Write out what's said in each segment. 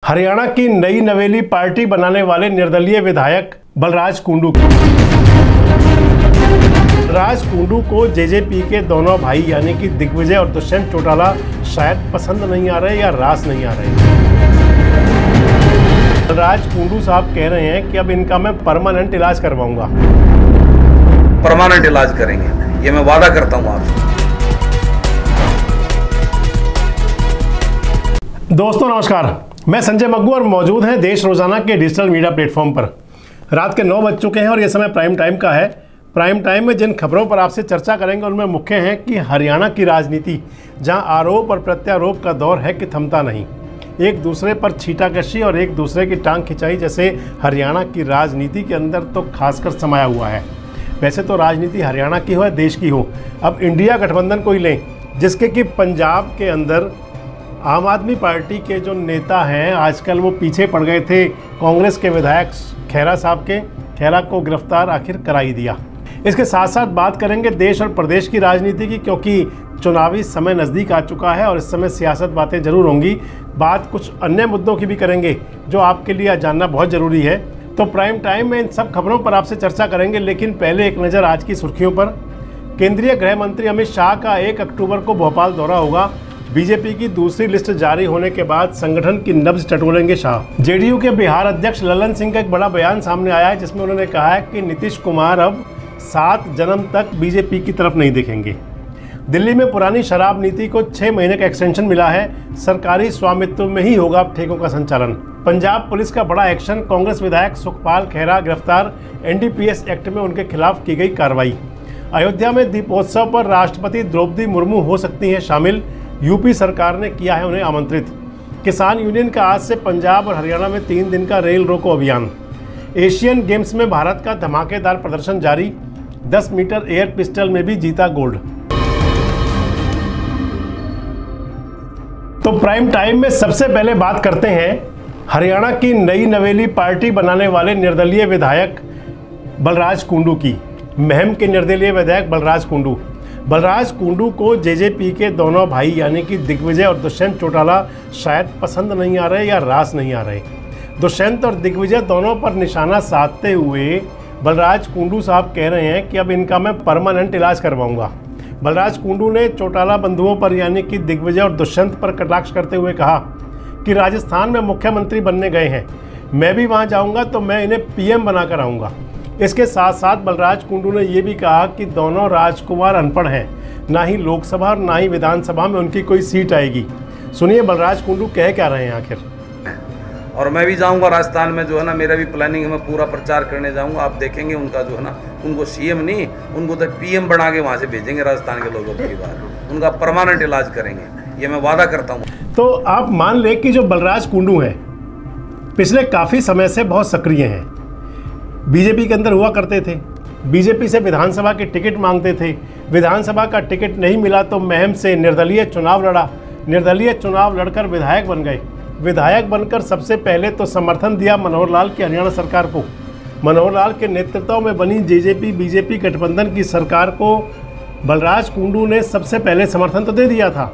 हरियाणा की नई नवेली पार्टी बनाने वाले निर्दलीय विधायक बलराज कुंडू को जेजेपी के दोनों भाई यानी कि दिग्विजय और दुष्यंत चौटाला शायद पसंद नहीं आ रहे या रास नहीं आ रहे। बलराज कुंडू साहब कह रहे हैं कि अब इनका मैं परमानेंट इलाज करवाऊंगा। परमानेंट इलाज करेंगे, ये मैं वादा करता हूं आपसे। दोस्तों नमस्कार, मैं संजय मग्गू और मौजूद हैं देश रोजाना के डिजिटल मीडिया प्लेटफॉर्म पर। रात के 9 बज चुके हैं और ये समय प्राइम टाइम का है। प्राइम टाइम में जिन खबरों पर आपसे चर्चा करेंगे उनमें मुख्य है कि हरियाणा की राजनीति, जहां आरोप और प्रत्यारोप का दौर है कि थमता नहीं, एक दूसरे पर छींटाकशी और एक दूसरे की टांग खिंचाई जैसे हरियाणा की राजनीति के अंदर तो खासकर समाया हुआ है। वैसे तो राजनीति हरियाणा की हो या देश की हो, अब इंडिया गठबंधन को ही लें, जिसके कि पंजाब के अंदर आम आदमी पार्टी के जो नेता हैं आजकल वो पीछे पड़ गए थे कांग्रेस के विधायक खेरा साहब के। खेरा को गिरफ्तार आखिर करा ही दिया। इसके साथ साथ बात करेंगे देश और प्रदेश की राजनीति की, क्योंकि चुनावी समय नज़दीक आ चुका है और इस समय सियासत बातें ज़रूर होंगी। बात कुछ अन्य मुद्दों की भी करेंगे जो आपके लिए जानना बहुत ज़रूरी है। तो प्राइम टाइम में इन सब खबरों पर आपसे चर्चा करेंगे, लेकिन पहले एक नज़र आज की सुर्खियों पर। केंद्रीय गृह मंत्री अमित शाह का 1 अक्टूबर को भोपाल दौरा होगा। बीजेपी की दूसरी लिस्ट जारी होने के बाद संगठन की नब्ज टटोलेंगे शाह। जेडीयू के बिहार अध्यक्ष ललन सिंह का एक बड़ा बयान सामने आया है, जिसमें उन्होंने कहा है कि नीतीश कुमार अब 7 जन्म तक बीजेपी की तरफ नहीं देखेंगे। दिल्ली में पुरानी शराब नीति को 6 महीने का एक्सटेंशन मिला है। सरकारी स्वामित्व में ही होगा ठेकों का संचालन। पंजाब पुलिस का बड़ा एक्शन, कांग्रेस विधायक सुखपाल खेरा गिरफ्तार, एनडीपीएस एक्ट में उनके खिलाफ की गई कार्रवाई। अयोध्या में दीपोत्सव पर राष्ट्रपति द्रौपदी मुर्मू हो सकती हैं शामिल, यूपी सरकार ने किया है उन्हें आमंत्रित। किसान यूनियन का आज से पंजाब और हरियाणा में 3 दिन का रेल रोको अभियान। एशियन गेम्स में भारत का धमाकेदार प्रदर्शन जारी, 10 मीटर एयर पिस्टल में भी जीता गोल्ड। तो प्राइम टाइम में सबसे पहले बात करते हैं हरियाणा की नई नवेली पार्टी बनाने वाले निर्दलीय विधायक बलराज कुंडू की। महम के निर्दलीय विधायक बलराज कुंडू को जेजेपी के दोनों भाई यानी कि दिग्विजय और दुष्यंत चौटाला शायद पसंद नहीं आ रहे या रास नहीं आ रहे। दुष्यंत और दिग्विजय दोनों पर निशाना साधते हुए बलराज कुंडू साहब कह रहे हैं कि अब इनका मैं परमानेंट इलाज करवाऊंगा। बलराज कुंडू ने चौटाला बंधुओं पर यानी कि दिग्विजय और दुष्यंत पर कटाक्ष करते हुए कहा कि राजस्थान में मुख्यमंत्री बनने गए हैं, मैं भी वहाँ जाऊँगा तो मैं इन्हें पीएम बनाकर आऊँगा। इसके साथ साथ बलराज कुंडू ने यह भी कहा कि दोनों राजकुमार अनपढ़ हैं, ना ही लोकसभा और ना ही विधानसभा में उनकी कोई सीट आएगी। सुनिए बलराज कुंडू कह क्या रहे हैं आखिर। और मैं भी जाऊंगा राजस्थान में, जो है ना, मेरा भी प्लानिंग है, मैं पूरा प्रचार करने जाऊंगा। आप देखेंगे उनका जो है ना, उनको सीएम नहीं, उनको तो पीएम बना के वहाँ से भेजेंगे राजस्थान के लोगों की बार, उनका परमानेंट इलाज करेंगे, ये मैं वादा करता हूँ। तो आप मान लें कि जो बलराज कुंडू हैं पिछले काफ़ी समय से बहुत सक्रिय हैं, बीजेपी के अंदर हुआ करते थे, बीजेपी से विधानसभा के टिकट मांगते थे, विधानसभा का टिकट नहीं मिला तो महम से निर्दलीय चुनाव लड़ा, निर्दलीय चुनाव लड़कर विधायक बन गए। विधायक बनकर सबसे पहले तो समर्थन दिया मनोहर लाल की हरियाणा सरकार को। मनोहर लाल के नेतृत्व में बनी जेजेपी बीजेपी गठबंधन की सरकार को बलराज कुंडू ने सबसे पहले समर्थन तो दे दिया था।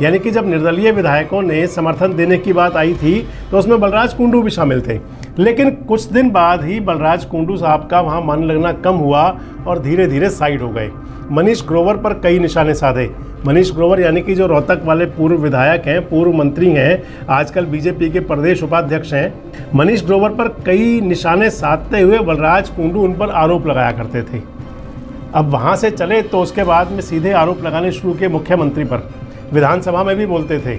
यानी कि जब निर्दलीय विधायकों ने समर्थन देने की बात आई थी तो उसमें बलराज कुंडू भी शामिल थे। लेकिन कुछ दिन बाद ही बलराज कुंडू साहब का वहाँ मन लगना कम हुआ और धीरे धीरे साइड हो गए। मनीष ग्रोवर पर कई निशाने साधे। मनीष ग्रोवर यानी कि जो रोहतक वाले पूर्व विधायक हैं, पूर्व मंत्री हैं, आजकल बीजेपी के प्रदेश उपाध्यक्ष हैं। मनीष ग्रोवर पर कई निशाने साधते हुए बलराज कुंडू उन पर आरोप लगाया करते थे। अब वहाँ से चले तो उसके बाद में सीधे आरोप लगाने शुरू किए मुख्यमंत्री पर। विधानसभा में भी बोलते थे,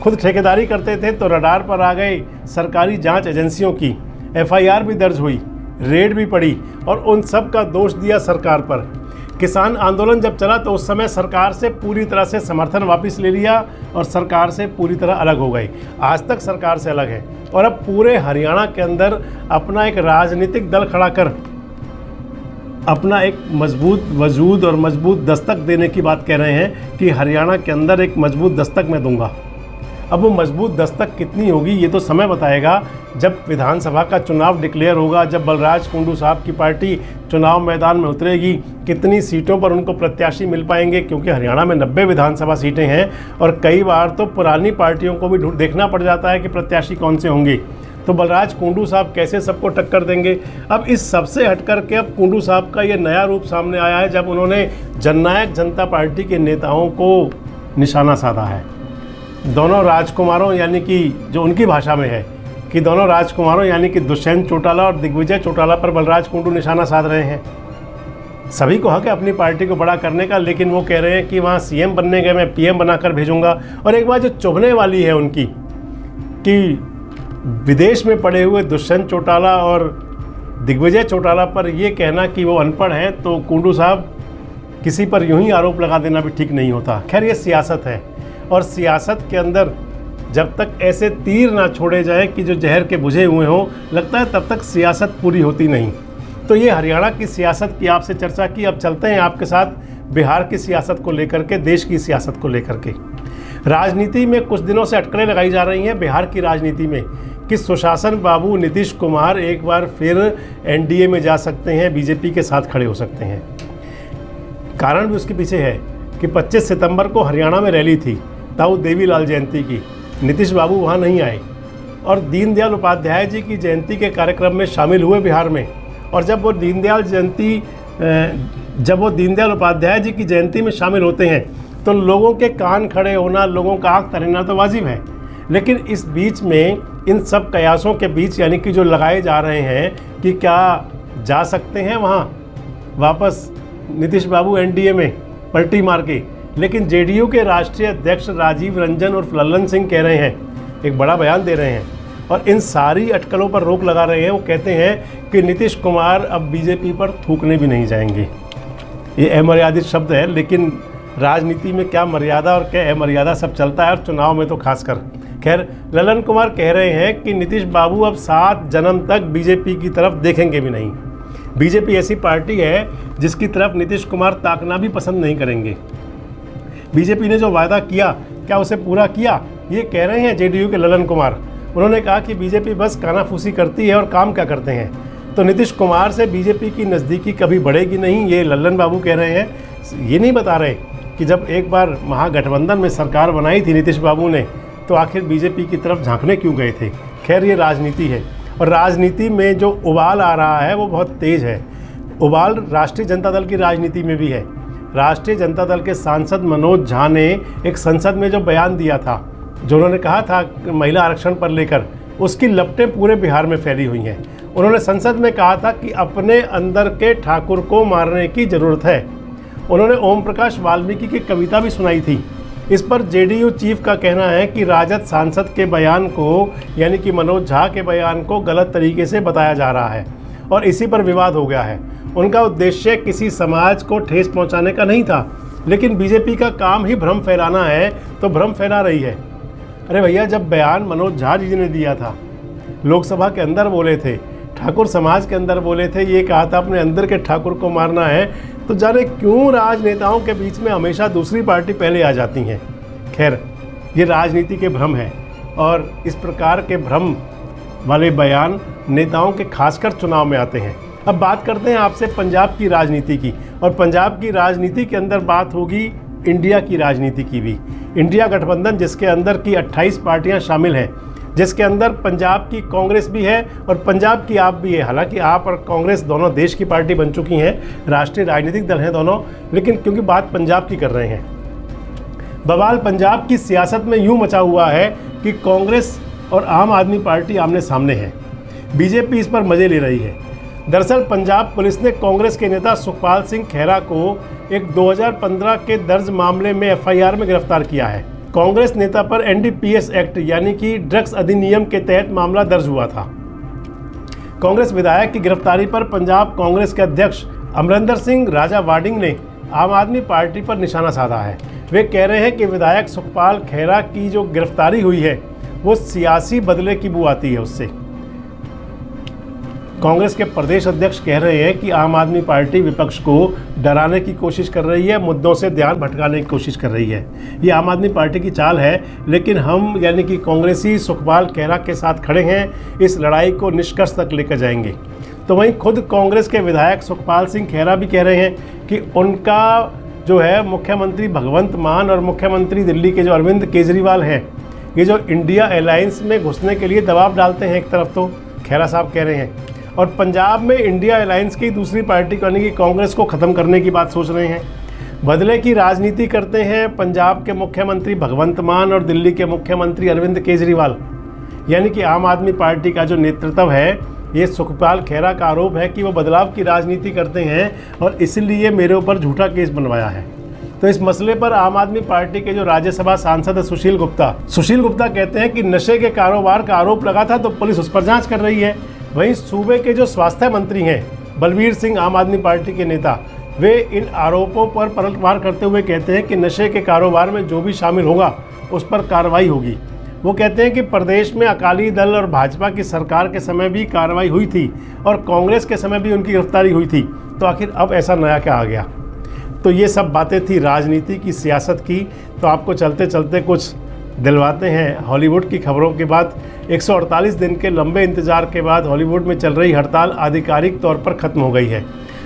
खुद ठेकेदारी करते थे तो रडार पर आ गए सरकारी जांच एजेंसियों की। एफआईआर भी दर्ज हुई, रेड भी पड़ी और उन सब का दोष दिया सरकार पर। किसान आंदोलन जब चला तो उस समय सरकार से पूरी तरह से समर्थन वापस ले लिया और सरकार से पूरी तरह अलग हो गए। आज तक सरकार से अलग है और अब पूरे हरियाणा के अंदर अपना एक राजनीतिक दल खड़ा कर अपना एक मजबूत वजूद और मजबूत दस्तक देने की बात कह रहे हैं कि हरियाणा के अंदर एक मजबूत दस्तक मैं दूंगा। अब वो मजबूत दस्तक कितनी होगी ये तो समय बताएगा, जब विधानसभा का चुनाव डिक्लेयर होगा, जब बलराज कुंडू साहब की पार्टी चुनाव मैदान में उतरेगी, कितनी सीटों पर उनको प्रत्याशी मिल पाएंगे, क्योंकि हरियाणा में 90 विधानसभा सीटें हैं और कई बार तो पुरानी पार्टियों को भी देखना पड़ जाता है कि प्रत्याशी कौन से होंगे। तो बलराज कुंडू साहब कैसे सबको टक्कर देंगे। अब इस सबसे हटकर के अब कुंडू साहब का ये नया रूप सामने आया है जब उन्होंने जननायक जनता पार्टी के नेताओं को निशाना साधा है। दोनों राजकुमारों यानी कि जो उनकी भाषा में है कि दोनों राजकुमारों यानी कि दुष्यंत चौटाला और दिग्विजय चौटाला पर बलराज कुंडू निशाना साध रहे हैं। सभी को हक है अपनी पार्टी को बड़ा करने का, लेकिन वो कह रहे हैं कि वहाँ सीएम बनने गए मैं पीएम बनाकर भेजूंगा। और एक बात जो चुभने वाली है उनकी कि विदेश में पढ़े हुए दुष्यंत चौटाला और दिग्विजय चौटाला पर ये कहना कि वो अनपढ़ हैं, तो कुंडू साहब किसी पर यूं ही आरोप लगा देना भी ठीक नहीं होता। खैर ये सियासत है और सियासत के अंदर जब तक ऐसे तीर ना छोड़े जाएं कि जो जहर के बुझे हुए हों, लगता है तब तक सियासत पूरी होती नहीं। तो ये हरियाणा की सियासत की आपसे चर्चा की। अब चलते हैं आपके साथ बिहार की सियासत को लेकर के, देश की सियासत को लेकर के। राजनीति में कुछ दिनों से अटकलें लगाई जा रही हैं बिहार की राजनीति में कि सुशासन बाबू नीतीश कुमार एक बार फिर एनडीए में जा सकते हैं, बीजेपी के साथ खड़े हो सकते हैं। कारण भी उसके पीछे है कि 25 सितंबर को हरियाणा में रैली थी ताऊ देवीलाल जयंती की, नीतीश बाबू वहाँ नहीं आए और दीनदयाल उपाध्याय जी की जयंती के कार्यक्रम में शामिल हुए बिहार में। और जब वो दीनदयाल उपाध्याय जी की जयंती में शामिल होते हैं तो लोगों के कान खड़े होना, लोगों का आँख तरेना तो वाजिब है। लेकिन इस बीच में इन सब कयासों के बीच यानी कि जो लगाए जा रहे हैं कि क्या जा सकते हैं वहाँ वापस नीतीश बाबू एनडीए में पलटी मार के, लेकिन जेडीयू के राष्ट्रीय अध्यक्ष राजीव रंजन और लल्लन सिंह कह रहे हैं, एक बड़ा बयान दे रहे हैं और इन सारी अटकलों पर रोक लगा रहे हैं। वो कहते हैं कि नीतीश कुमार अब बीजेपी पर थूकने भी नहीं जाएंगे। ये अमर्यादित शब्द है, लेकिन राजनीति में क्या मर्यादा और क्या अमर्यादा सब चलता है और चुनाव में तो खासकर। खैर ललन कुमार कह रहे हैं कि नीतीश बाबू अब 7 जन्म तक बीजेपी की तरफ देखेंगे भी नहीं। बीजेपी ऐसी पार्टी है जिसकी तरफ नीतीश कुमार ताकना भी पसंद नहीं करेंगे। बीजेपी ने जो वायदा किया क्या उसे पूरा किया, ये कह रहे हैं जेडीयू के ललन कुमार। उन्होंने कहा कि बीजेपी बस कानाफूसी करती है और काम क्या करते हैं। तो नीतीश कुमार से बीजेपी की नज़दीकी कभी बढ़ेगी नहीं, ये लल्लन बाबू कह रहे हैं। ये नहीं बता रहे कि जब एक बार महागठबंधन में सरकार बनाई थी नीतीश बाबू ने तो आखिर बीजेपी की तरफ झांकने क्यों गए थे। खैर ये राजनीति है और राजनीति में जो उबाल आ रहा है वो बहुत तेज़ है। उबाल राष्ट्रीय जनता दल की राजनीति में भी है। राष्ट्रीय जनता दल के सांसद मनोज झा ने एक संसद में जो बयान दिया था, जो उन्होंने कहा था महिला आरक्षण पर लेकर, उसकी लपटें पूरे बिहार में फैली हुई हैं। उन्होंने संसद में कहा था कि अपने अंदर के ठाकुर को मारने की ज़रूरत है। उन्होंने ओम प्रकाश वाल्मीकि की कविता भी सुनाई थी। इस पर जेडीयू चीफ का कहना है कि राजद सांसद के बयान को यानी कि मनोज झा के बयान को गलत तरीके से बताया जा रहा है और इसी पर विवाद हो गया है। उनका उद्देश्य किसी समाज को ठेस पहुंचाने का नहीं था, लेकिन बीजेपी का काम ही भ्रम फैलाना है तो भ्रम फैला रही है। अरे भैया, जब बयान मनोज झा जी ने दिया था, लोकसभा के अंदर बोले थे, ठाकुर समाज के अंदर बोले थे, ये कहा था अपने अंदर के ठाकुर को मारना है, तो जाने क्यों राजनेताओं के बीच में हमेशा दूसरी पार्टी पहले आ जाती हैं। खैर ये राजनीति के भ्रम है और इस प्रकार के भ्रम वाले बयान नेताओं के खासकर चुनाव में आते हैं। अब बात करते हैं आपसे पंजाब की राजनीति की, और पंजाब की राजनीति के अंदर बात होगी इंडिया की राजनीति की भी। इंडिया गठबंधन जिसके अंदर की 28 पार्टियां शामिल हैं, जिसके अंदर पंजाब की कांग्रेस भी है और पंजाब की आप भी है। हालांकि आप और कांग्रेस दोनों देश की पार्टी बन चुकी हैं, राष्ट्रीय राजनीतिक दल हैं दोनों, लेकिन क्योंकि बात पंजाब की कर रहे हैं, बवाल पंजाब की सियासत में यूं मचा हुआ है कि कांग्रेस और आम आदमी पार्टी आमने सामने है। बीजेपी इस पर मजे ले रही है। दरअसल पंजाब पुलिस ने कांग्रेस के नेता सुखपाल सिंह खेरा को एक 2015 के दर्ज मामले में एफआईआर में गिरफ्तार किया है। कांग्रेस नेता पर एनडीपीएस एक्ट यानी कि ड्रग्स अधिनियम के तहत मामला दर्ज हुआ था। कांग्रेस विधायक की गिरफ्तारी पर पंजाब कांग्रेस के अध्यक्ष अमरिंदर सिंह राजा वाडिंग ने आम आदमी पार्टी पर निशाना साधा है। वे कह रहे हैं कि विधायक सुखपाल खेरा की जो गिरफ्तारी हुई है वो सियासी बदले की बू आती है उससे। कांग्रेस के प्रदेश अध्यक्ष कह रहे हैं कि आम आदमी पार्टी विपक्ष को डराने की कोशिश कर रही है, मुद्दों से ध्यान भटकाने की कोशिश कर रही है। ये आम आदमी पार्टी की चाल है, लेकिन हम यानी कि कांग्रेसी सुखपाल खेरा के साथ खड़े हैं, इस लड़ाई को निष्कर्ष तक लेकर जाएंगे। तो वहीं खुद कांग्रेस के विधायक सुखपाल सिंह खेरा भी कह रहे हैं कि उनका जो है मुख्यमंत्री भगवंत मान और मुख्यमंत्री दिल्ली के जो अरविंद केजरीवाल हैं, ये जो इंडिया अलायंस में घुसने के लिए दबाव डालते हैं, एक तरफ तो खेरा साहब कह रहे हैं, और पंजाब में इंडिया अलायंस की दूसरी पार्टी यानी कि कांग्रेस को ख़त्म करने की बात सोच रहे हैं। बदले की राजनीति करते हैं पंजाब के मुख्यमंत्री भगवंत मान और दिल्ली के मुख्यमंत्री अरविंद केजरीवाल। यानी कि आम आदमी पार्टी का जो नेतृत्व है, ये सुखपाल खेरा का आरोप है कि वो बदलाव की राजनीति करते हैं और इसलिए मेरे ऊपर झूठा केस बनवाया है। तो इस मसले पर आम आदमी पार्टी के जो राज्यसभा सांसद है सुशील गुप्ता कहते हैं कि नशे के कारोबार का आरोप लगा था तो पुलिस उस पर जांच कर रही है। वहीं सूबे के जो स्वास्थ्य मंत्री हैं बलबीर सिंह, आम आदमी पार्टी के नेता, वे इन आरोपों पर पलटवार करते हुए कहते हैं कि नशे के कारोबार में जो भी शामिल होगा उस पर कार्रवाई होगी। वो कहते हैं कि प्रदेश में अकाली दल और भाजपा की सरकार के समय भी कार्रवाई हुई थी और कांग्रेस के समय भी उनकी गिरफ्तारी हुई थी, तो आखिर अब ऐसा नया क्या आ गया। तो ये सब बातें थी राजनीति की, सियासत की। तो आपको चलते चलते कुछ दिलवाते हैं हॉलीवुड की खबरों के बाद। 148 दिन के लंबे इंतजार के बाद हॉलीवुड में चल रही हड़ताल आधिकारिक तौर पर ख़त्म हो गई है।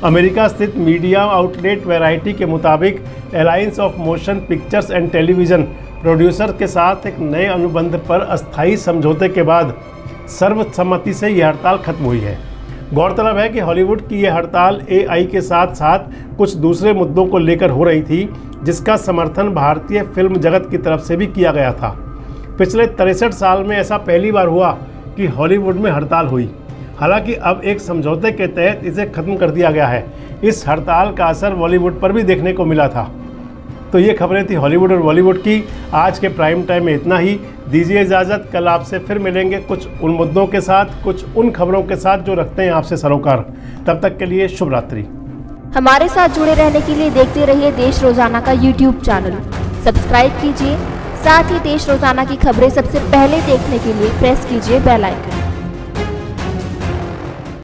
अमेरिका स्थित मीडिया आउटलेट वैरायटी के मुताबिक alliance of motion pictures and television producer के साथ एक नए अनुबंध पर अस्थायी समझौते के बाद सर्वसम्मति से यह हड़ताल खत्म हुई है। गौरतलब है कि हॉलीवुड की यह हड़ताल एआई के साथ साथ कुछ दूसरे मुद्दों को लेकर हो रही थी, जिसका समर्थन भारतीय फिल्म जगत की तरफ से भी किया गया था। पिछले 63 साल में ऐसा पहली बार हुआ कि हॉलीवुड में हड़ताल हुई। हालांकि अब एक समझौते के तहत इसे ख़त्म कर दिया गया है। इस हड़ताल का असर बॉलीवुड पर भी देखने को मिला था। तो ये खबरें थी हॉलीवुड और बॉलीवुड की। आज के प्राइम टाइम में इतना ही। दीजिए इजाज़त, कल आपसे फिर मिलेंगे कुछ उन मुद्दों के साथ, कुछ उन खबरों के साथ जो रखते हैं आपसे सरोकार। तब तक के लिए शुभ रात्रि। हमारे साथ जुड़े रहने के लिए देखते रहिए देश रोजाना का YouTube चैनल। सब्सक्राइब कीजिए, साथ ही देश रोजाना की खबरें सबसे पहले देखने के लिए प्रेस कीजिए बेल आइकन।